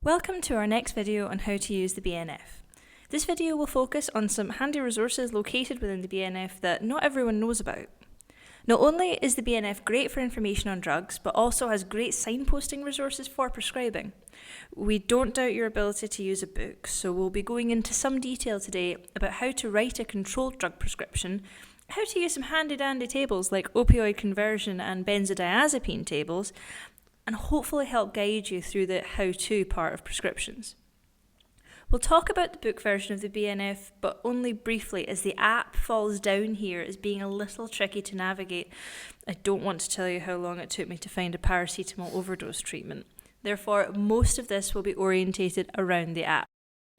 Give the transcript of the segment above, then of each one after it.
Welcome to our next video on how to use the BNF. This video will focus on some handy resources located within the BNF that not everyone knows about. Not only is the BNF great for information on drugs, but also has great signposting resources for prescribing. We don't doubt your ability to use a book, so we'll be going into some detail today about how to write a controlled drug prescription, how to use some handy-dandy tables like opioid conversion and benzodiazepine tables, and hopefully help guide you through the how-to part of prescriptions. We'll talk about the book version of the BNF, but only briefly, as the app falls down here as being a little tricky to navigate. I don't want to tell you how long it took me to find a paracetamol overdose treatment. Therefore, most of this will be orientated around the app.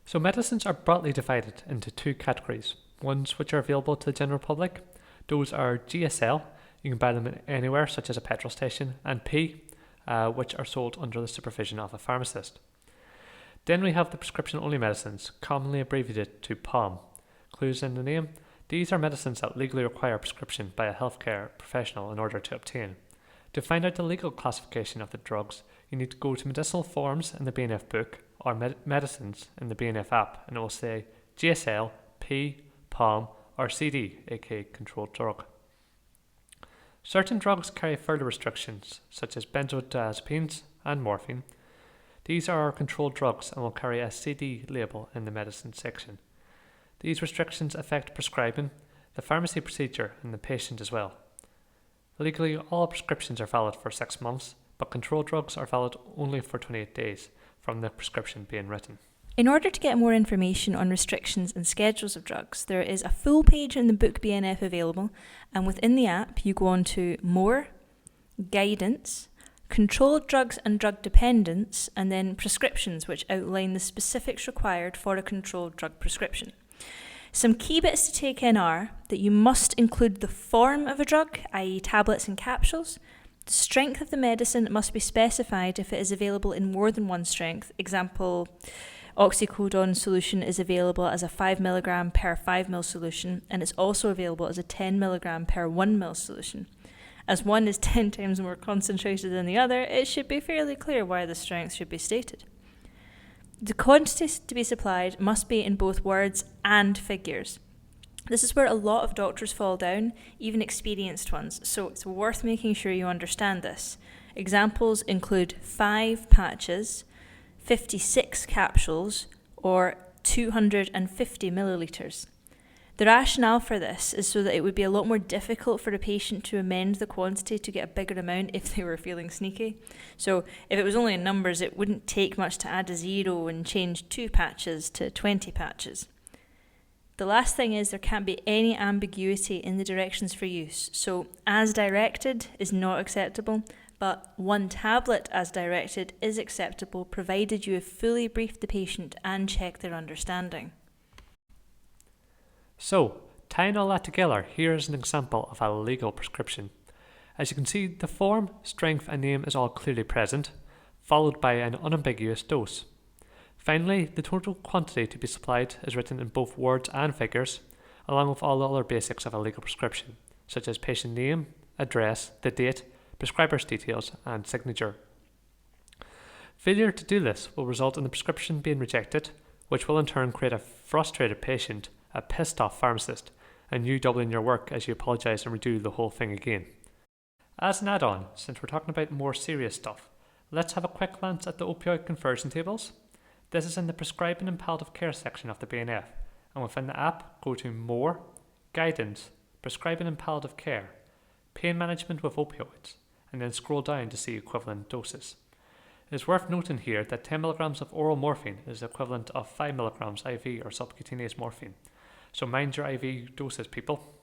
So medicines are broadly divided into two categories. Ones which are available to the general public. Those are GSL, you can buy them anywhere such as a petrol station, and P, which are sold under the supervision of a pharmacist. Then we have the prescription-only medicines, commonly abbreviated to POM. Clues in the name? These are medicines that legally require prescription by a healthcare professional in order to obtain. To find out the legal classification of the drugs, you need to go to medicinal forms in the BNF book or medicines in the BNF app, and it will say GSL, P, POM, or CD, aka controlled drug. Certain drugs carry further restrictions, such as benzodiazepines and morphine. These are controlled drugs and will carry a CD label in the medicine section. These restrictions affect prescribing, the pharmacy procedure, and the patient as well. Legally, all prescriptions are valid for 6 months, but controlled drugs are valid only for 28 days from the prescription being written. In order to get more information on restrictions and schedules of drugs, there is a full page in the book BNF available, and within the app you go on to More, Guidance, Controlled Drugs and Drug Dependence, and then Prescriptions, which outline the specifics required for a controlled drug prescription. Some key bits to take in are that you must include the form of a drug, i.e. tablets and capsules. The strength of the medicine must be specified if it is available in more than one strength. Example, oxycodone solution is available as a 5 mg per 5 ml solution, and it's also available as a 10 mg per 1 ml solution. As one is 10 times more concentrated than the other, it should be fairly clear why the strength should be stated. The quantities to be supplied must be in both words and figures. This is where a lot of doctors fall down, even experienced ones, so it's worth making sure you understand this. Examples include 5 patches, 56 capsules, or 250 millilitres. The rationale for this is so that it would be a lot more difficult for a patient to amend the quantity to get a bigger amount if they were feeling sneaky. So if it was only in numbers, it wouldn't take much to add a 0 and change 2 patches to 20 patches. The last thing is there can't be any ambiguity in the directions for use. So as directed is not acceptable, but 1 tablet as directed is acceptable provided you have fully briefed the patient and checked their understanding. So, tying all that together, here is an example of a legal prescription. As you can see, the form, strength and name is all clearly present, followed by an unambiguous dose. Finally, the total quantity to be supplied is written in both words and figures, along with all the other basics of a legal prescription, such as patient name, address, the date, prescriber's details, and signature. Failure to do this will result in the prescription being rejected, which will in turn create a frustrated patient, a pissed off pharmacist, and you doubling your work as you apologise and redo the whole thing again. As an add-on, since we're talking about more serious stuff, let's have a quick glance at the opioid conversion tables. This is in the prescribing and palliative care section of the BNF, and within the app, go to More, Guidance, Prescribing and Palliative Care, Pain Management with Opioids, and then scroll down to see equivalent doses. It is worth noting here that 10 mg of oral morphine is equivalent of 5 mg IV or subcutaneous morphine, so mind your IV doses, people.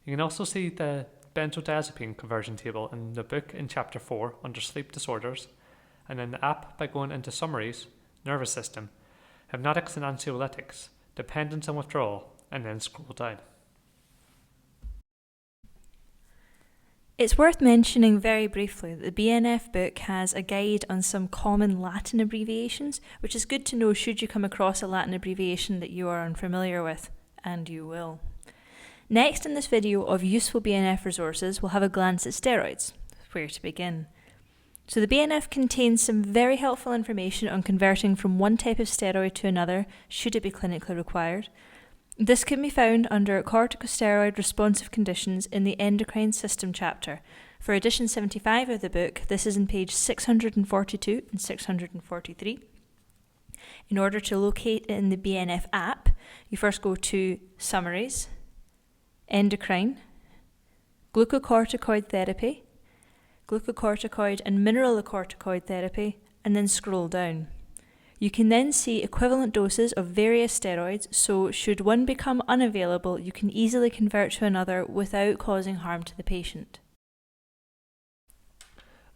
You can also see the benzodiazepine conversion table in the book in chapter 4 under sleep disorders, and in the app by going into summaries, nervous system, hypnotics and anxiolytics, dependence and withdrawal, and then scroll down. It's worth mentioning very briefly that the BNF book has a guide on some common Latin abbreviations, which is good to know should you come across a Latin abbreviation that you are unfamiliar with, and you will. Next in this video of useful BNF resources, we'll have a glance at steroids. Where to begin? So the BNF contains some very helpful information on converting from one type of steroid to another, should it be clinically required. This can be found under corticosteroid responsive conditions in the endocrine system chapter. For edition 75 of the book, this is in page 642 and 643. In order to locate it in the BNF app, you first go to Summaries, Endocrine, Glucocorticoid Therapy, Glucocorticoid and Mineralocorticoid Therapy, and then scroll down. You can then see equivalent doses of various steroids, so should one become unavailable, you can easily convert to another without causing harm to the patient.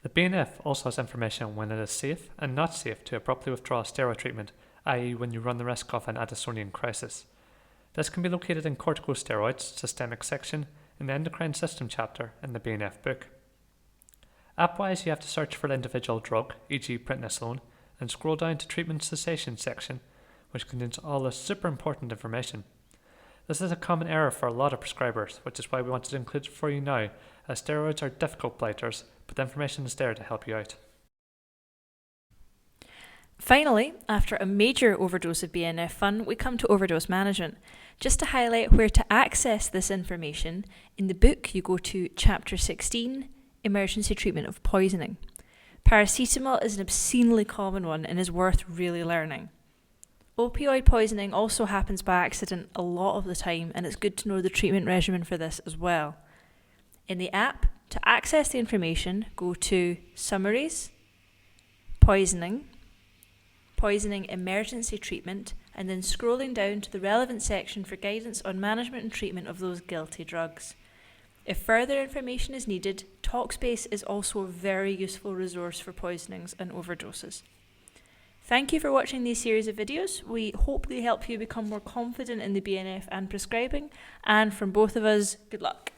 The BNF also has information on when it is safe and not safe to abruptly withdraw steroid treatment, i.e. when you run the risk of an Addisonian crisis. This can be located in corticosteroids systemic section in the endocrine system chapter in the BNF book. App-wise, you have to search for the individual drug, e.g. prednisolone, and scroll down to treatment cessation section, which contains all the super important information. This is a common error for a lot of prescribers, which is why we wanted to include it for you now, as steroids are difficult blighters, but the information is there to help you out. Finally, after a major overdose of BNF fun, we come to overdose management. Just to highlight where to access this information, in the book you go to Chapter 16, Emergency Treatment of Poisoning. Paracetamol is an obscenely common one and is worth really learning. Opioid poisoning also happens by accident a lot of the time, and it's good to know the treatment regimen for this as well. In the app, to access the information, go to Summaries, Poisoning, Poisoning Emergency Treatment, and then scrolling down to the relevant section for guidance on management and treatment of those guilty drugs. If further information is needed, Talkspace is also a very useful resource for poisonings and overdoses. Thank you for watching these series of videos. We hope they help you become more confident in the BNF and prescribing, and from both of us, good luck.